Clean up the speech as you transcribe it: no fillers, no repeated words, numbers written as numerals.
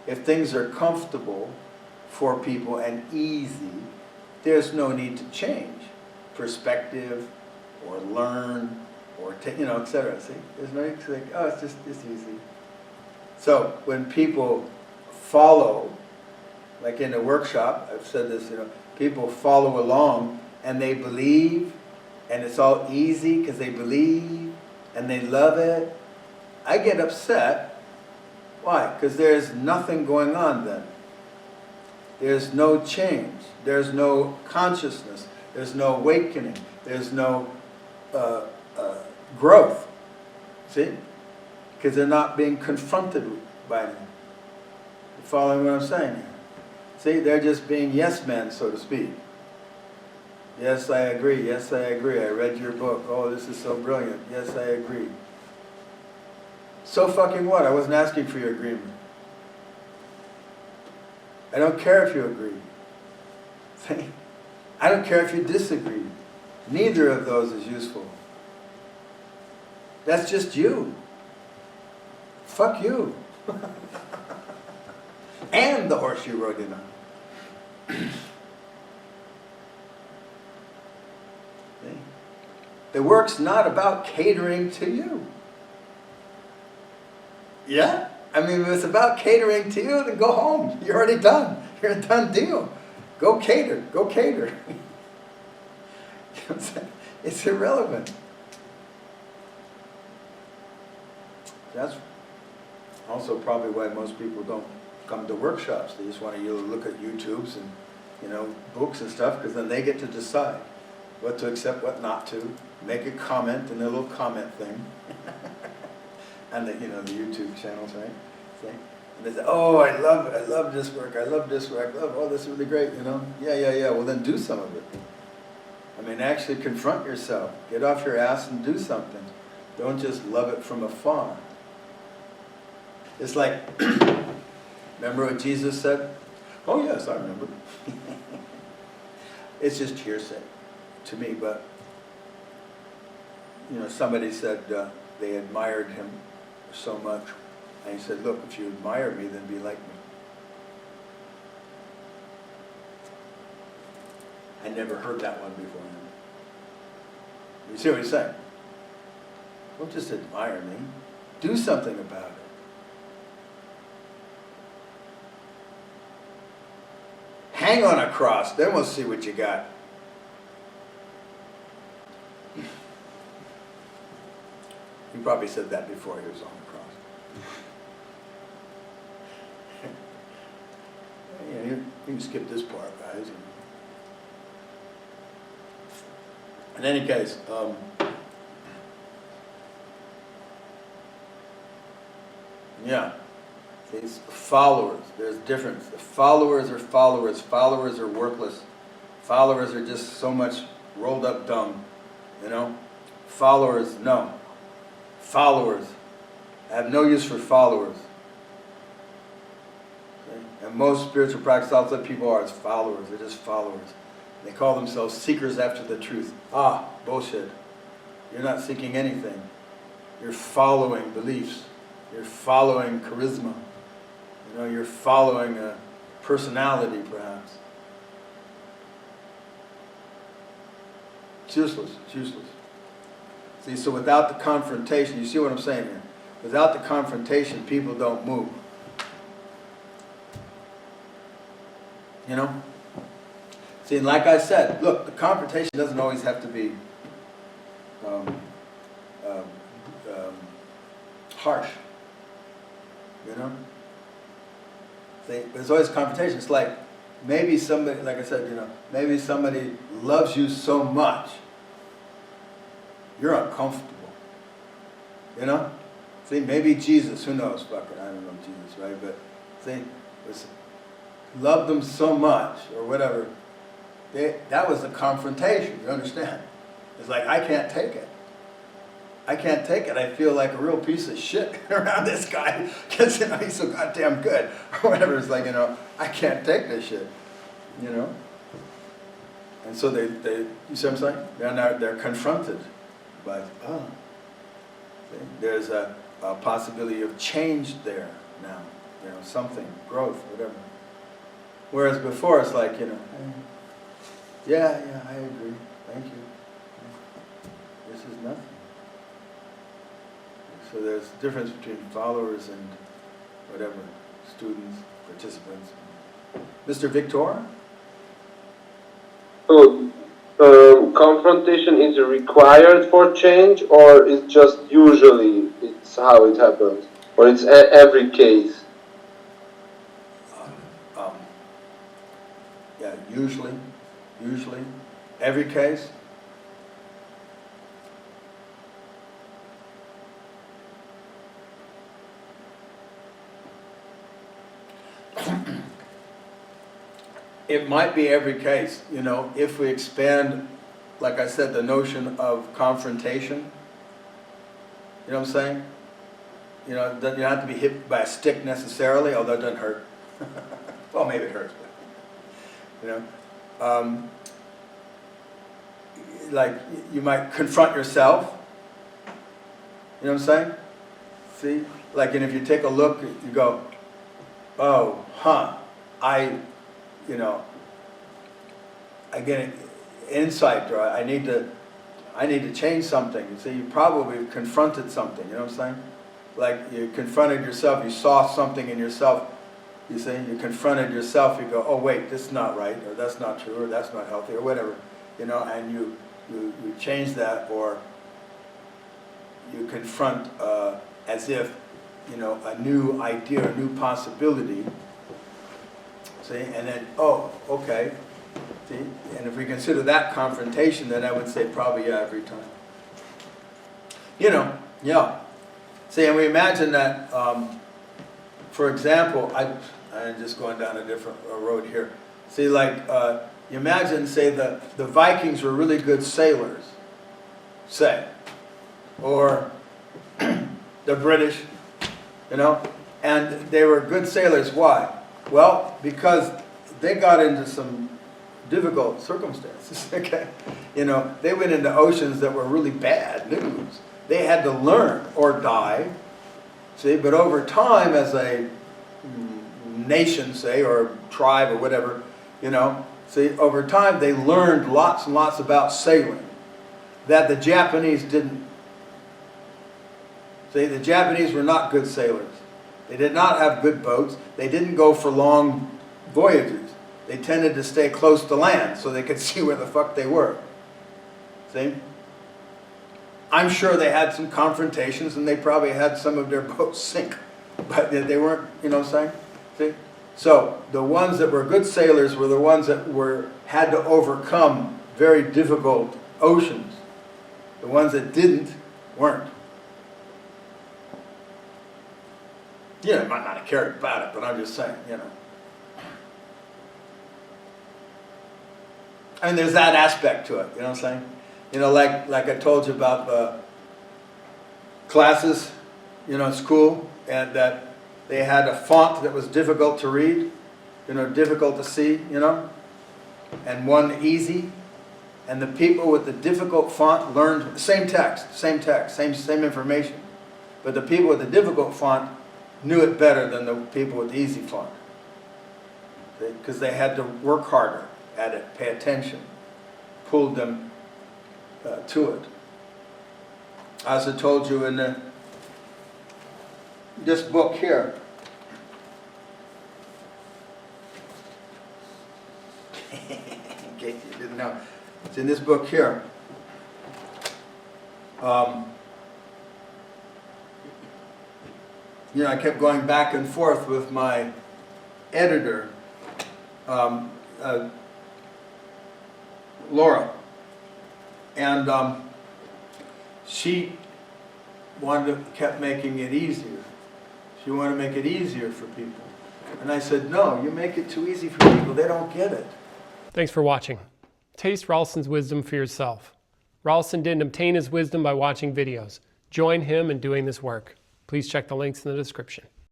if things are comfortable for people and easy, there's no need to change perspective or learn or etc. See, there's no need to think, oh, it's easy. So when people follow, like in a workshop, I've said this, people follow along and they believe, and it's all easy because they believe and they love it. I get upset. Why? Because there's nothing going on then. There's no change. There's no consciousness. There's no awakening. There's no growth. See? Because they're not being confronted by them. You following what I'm saying here? See, they're just being yes men, so to speak. Yes, I agree. Yes, I agree. I read your book. Oh, this is so brilliant. Yes, I agree. So fucking what? I wasn't asking for your agreement. I don't care if you agree. See? I don't care if you disagree. Neither of those is useful. That's just you. Fuck you. And the horse you rode in on. The work's not about catering to you. Yeah? I mean, if it's about catering to you, then go home. You're already done. You're a done deal. Go cater. Go cater. You know what I'm saying? It's irrelevant. That's also probably why most people don't come to workshops. They just want to look at YouTubes and books and stuff, because then they get to decide what to accept, what not to. Make a comment in their little comment thing. And the YouTube channels, right? See? And they say, oh, I love this work, I love this work, oh, this is really great, Yeah, well then do some of it. I mean, actually confront yourself. Get off your ass and do something. Don't just love it from afar. It's like, remember what Jesus said? Oh yes, I remember. It's just hearsay to me, but somebody said they admired him so much. And he said, look, if you admire me, then be like me. I never heard that one before. You see what he's saying? Don't just admire me. Do something about it. Hang on a cross, then we'll see what you got. He probably said that before he was on the cross. You can skip this part, guys. In any case, yeah, these followers, there's difference. The followers are followers. Followers are worthless. Followers are just so much rolled up dung, Followers, no. Followers. I have no use for followers. Okay? And most spiritual practice outside people are as followers. They're just followers. They call themselves seekers after the truth. Ah, bullshit. You're not seeking anything. You're following beliefs. You're following charisma. You're following a personality, perhaps. It's useless. It's useless. See, so without the confrontation, you see what I'm saying here? Without the confrontation, people don't move. See, and like I said, look, the confrontation doesn't always have to be harsh. See, there's always confrontation. It's like maybe somebody, like I said, maybe somebody loves you so much, you're uncomfortable. See, maybe Jesus, who knows? Fuck it, I don't know Jesus, right? But see, loved them so much, or whatever. That was a confrontation, you understand? It's like, I can't take it. I can't take it. I feel like a real piece of shit around this guy because he's so goddamn good, or whatever. It's like, I can't take this shit, And so they you see what I'm saying? They're confronted by, there's a possibility of change there now, you know, something, growth, whatever. Whereas before it's like, you know, yeah, I agree, thank you. This is nothing. So there's a difference between followers and whatever, students, participants. Mr. Victor? So, confrontation is required for change, or it's just usually it's how it happens, or it's every case? Yeah, usually, every case. It might be every case, you know, if we expand, like I said, the notion of confrontation. You know what I'm saying? You know, you don't have to be hit by a stick necessarily, although it doesn't hurt. Well, maybe it hurts, but, you know. Like, you might confront yourself. You know what I'm saying? See? Like, and if you take a look, you go, oh, you know, I get an insight, or I need to change something. You see, you probably confronted something, you know what I'm saying? Like, you confronted yourself, you saw something in yourself, you see, you confronted yourself, you go, oh wait, this is not right, or that's not true, or that's not healthy, or whatever, you know, and you change that, or you confront as if, you know, a new idea, a new possibility. See, and then, oh, okay. See, and if we consider that confrontation, then I would say probably, yeah, every time. You know, yeah. See, and we imagine that, for example, I'm just going down a different road here. See, like, you imagine, say, the Vikings were really good sailors, say, or the British, you know, and they were good sailors. Why? Well, because they got into some difficult circumstances, okay? You know, they went into oceans that were really bad news. They had to learn or die, see, but over time as a nation, say, or tribe or whatever, you know, see, over time they learned lots and lots about sailing that the Japanese didn't. See, the Japanese were not good sailors. They did not have good boats. They didn't go for long voyages. They tended to stay close to land so they could see where the fuck they were. See? I'm sure they had some confrontations and they probably had some of their boats sink. But they weren't, you know what I'm saying? See? So the ones that were good sailors were the ones that had to overcome very difficult oceans. The ones that didn't weren't. You know, I might not have cared about it, but I'm just saying, you know. And there's that aspect to it, you know what I'm saying? You know, like I told you about the classes, you know, in school, and that they had a font that was difficult to read, you know, difficult to see, you know, and one easy. And the people with the difficult font learned same text, same information. But the people with the difficult font knew it better than the people with the easy font. Because they had to work harder at it, pay attention, pulled them to it. As I told you in this book here, in case you didn't know, it's in this book here. You know, I kept going back and forth with my editor, Laura, and she kept making it easier. She wanted to make it easier for people. And I said, no, you make it too easy for people. They don't get it. Thanks for watching. Taste Ralston's wisdom for yourself. Ralston didn't obtain his wisdom by watching videos. Join him in doing this work. Please check the links in the description.